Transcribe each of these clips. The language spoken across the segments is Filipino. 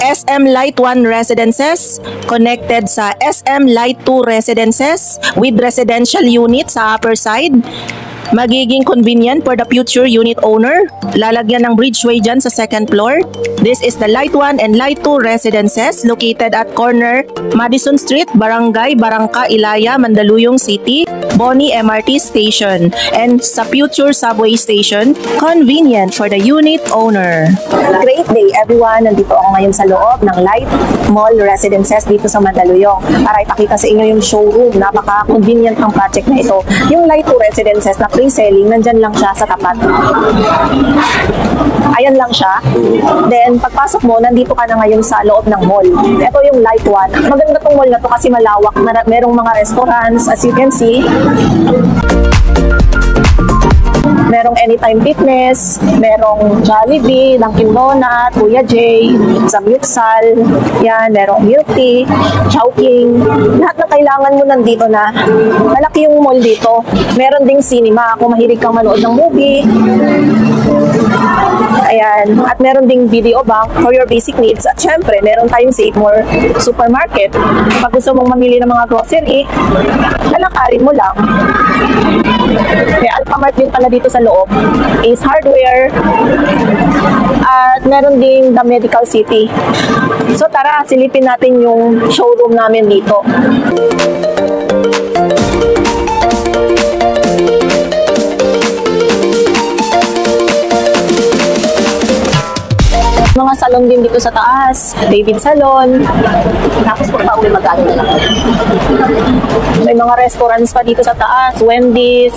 SM Light 1 Residences connected sa SM Light 2 Residences with residential unit sa upper side. Magiging convenient for the future unit owner. Lalagyan ng bridgeway dyan sa second floor. This is the Light 1 and Light 2 Residences located at corner Madison Street, Barangay Barangka, Ilaya, Mandaluyong City, Boni MRT Station, and sa future subway station, convenient for the unit owner. Great day everyone! Nandito ako ngayon sa loob ng Light Mall Residences dito sa Mandaluyong para ipakita sa inyo yung showroom. Napaka-convenient ng project na ito. Yung Light 2 Residences na pre-selling, nandyan lang siya sa tapat. Ayan lang siya. Then, pagpasok mo, nandito ka na ngayon sa loob ng mall. Ito yung Light 1. Maganda tong mall na to kasi malawak. Merong mga restaurants, as you can see. Merong Anytime Fitness, merong Jollibee, Dunkin Donut, Kuya J, Samyuksal, yan, merong milk tea, Chowking. Lahat na kailangan mo nandito na. Malaki yung mall dito. Meron ding cinema kung mahilig kang manood ng movie. Ayan. At meron ding video bank for your basic needs. At syempre, meron tayong Save More Supermarket. Pag gusto mong mamili ng mga grocery, lalakarin mo lang. May Alphamart din pala dito sa loob. Ace Hardware. At meron ding The Medical City. So tara, silipin natin yung showroom namin dito. Mga salon din dito sa taas. David Salon. Tapos kung pauwi magkano na lang. May mga restaurants pa dito sa taas. Wendy's.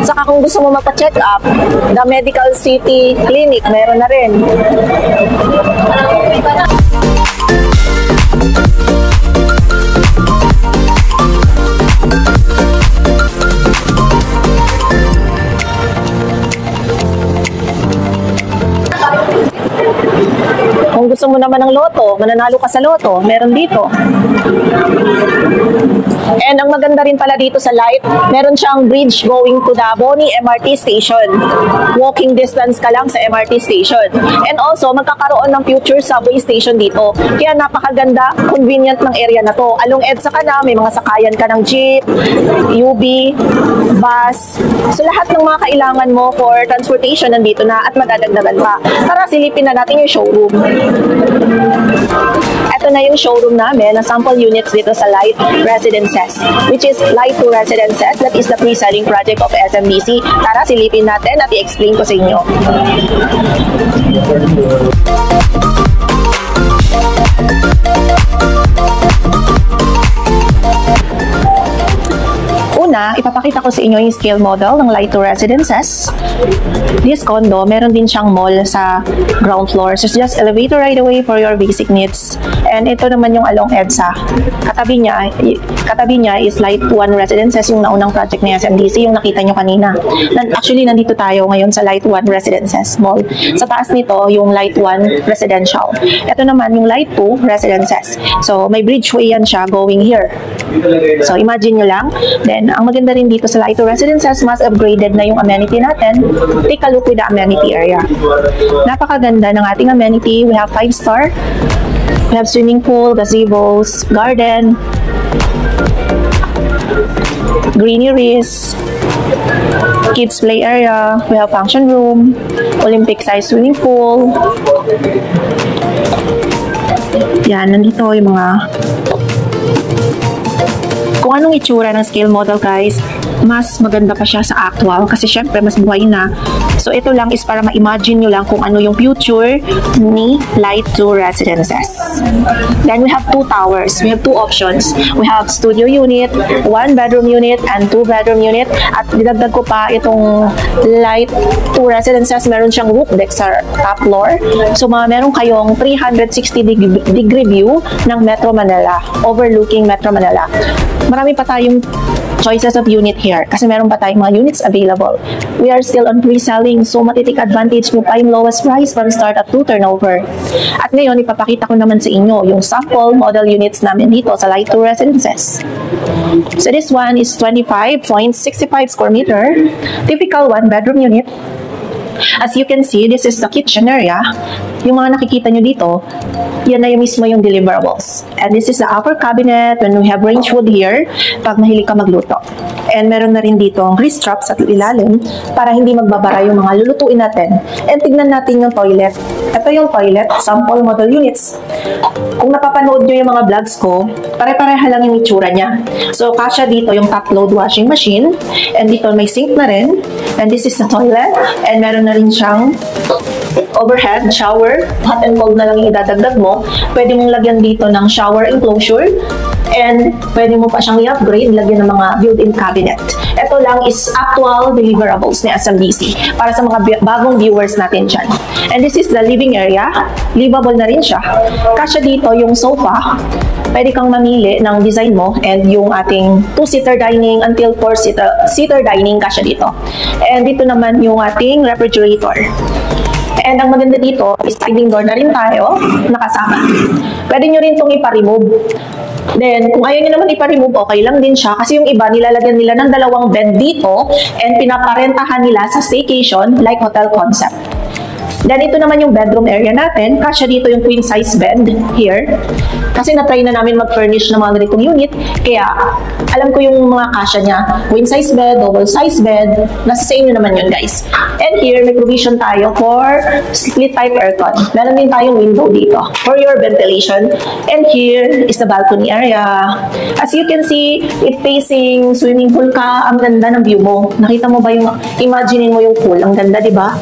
Saka kung gusto mo mapa-check up, The Medical City Clinic, meron na rin. Kung gusto mo naman ng loto, mananalo ka sa loto, meron dito. And ang maganda rin pala dito sa Light, meron siyang bridge going to the Boni MRT Station. Walking distance ka lang sa MRT Station. And also, magkakaroon ng future subway station dito. Kaya napakaganda, convenient ng area na to. Along EDSA ka na, may mga sakayan ka ng jeep, UB, bus. So lahat ng mga kailangan mo for transportation nandito na at madadagdagan pa. Tara, silipin na natin yung showroom. Ito na yung showroom namin na sample units dito sa Light Residences, which is Light 2 Residences. That is the pre-selling project of SMDC. Tara, silipin natin at i-explain ko sa inyo. Una, ipapakita ko sa inyo yung scale model ng Light 2 Residences. This condo, meron din siyang mall sa ground floor. So, just elevator right away for your basic needs. And ito naman yung along EDSA. Katabi niya is Light 1 Residences, yung naunang project ni SMDC, yung nakita nyo kanina. Actually, nandito tayo ngayon sa Light 1 Residences Mall. Sa taas nito, yung Light 1 Residential. Ito naman yung Light 2 Residences. So, may bridgeway yan siya going here. So, imagine nyo lang. Then, ang maganda rin dito sa Light 2 Residences, mas upgraded na yung amenity natin. Take a look with the amenity area. Napakaganda ng ating amenity. We have 5-star. We have swimming pool, gazebos, garden, greeneries, kids play area. We have function room, Olympic size swimming pool. Yan, nandito yung mga kung anong itsura ng scale model, guys. Mas maganda pa siya sa actual kasi syempre mas buhay na. So ito lang is para ma-imagine nyo lang kung ano yung future ni Light 2 Residences. Then we have 2 towers. We have 2 options. We have studio unit, 1 bedroom unit, and 2 bedroom unit. At dinagdag ko pa itong Light 2 Residences. Meron siyang roof deck sa top floor. So meron kayong 360 degree view ng Metro Manila, overlooking Metro Manila. Marami pa tayong choices of unit here kasi meron pa tayong mga units available. We are still on pre-selling, so matitik advantage mo pa yung lowest price para start at 2 turnover. At ngayon, ipapakita ko naman sa inyo yung sample model units namin dito sa Light 2 Residences. So this one is 25.65 square meter, typical 1 bedroom unit. As you can see, this is the kitchen area. Yung mga nakikita nyo dito, yan na yung mismo yung deliverables. And this is the upper cabinet when we have range wood here pag mahilig ka magluto. And meron na rin dito ang grease traps at ilalim para hindi magbabara yung mga lulutuin natin. And tignan natin yung toilet. Ito yung toilet, sample model units. Kung napapanood nyo yung mga vlogs ko, pare-pareha lang yung itsura niya. So, kasya dito yung top load washing machine. And dito may sink na rin. And this is the toilet. And meron na rin siyang overhead shower. Hot and cold na lang yung idadagdag mo. Pwede mong lagyan dito ng shower enclosure. And pwede mo pa siyang i-upgrade, lagyan ng mga built-in cabinet. Ito lang is actual deliverables ni SMDC para sa mga bagong viewers natin dyan. And this is the living area. Livable na rin siya. Kasya dito yung sofa. Pwede kang mamili ng design mo and yung ating 2-seater dining until 4-seater dining kasya dito. And dito naman yung ating refrigerator. And ang maganda dito is sliding door na rin tayo nakasama. Pwede nyo rin itong ipa-remove. Then, kung ayaw nyo naman ipa-remove, okay lang din siya. Kasi yung iba, nilalagyan nila ng 2 bed dito and pinaparentahan nila sa staycation like hotel concept. Then, ito naman yung bedroom area natin. Kasya dito yung queen size bed here. Kasi na-try na namin mag-furnish ng mga ganitong unit. Kaya, alam ko yung mga kasya niya. Queen size bed, double size bed. Nasa sa inyo naman yun, guys. And here, may provision tayo for split type aircon. Meron din tayong window dito for your ventilation. And here is the balcony area. As you can see, it facing swimming pool ka. Ang ganda ng view mo. Nakita mo ba yung, imaginein mo yung pool. Ang ganda, di ba?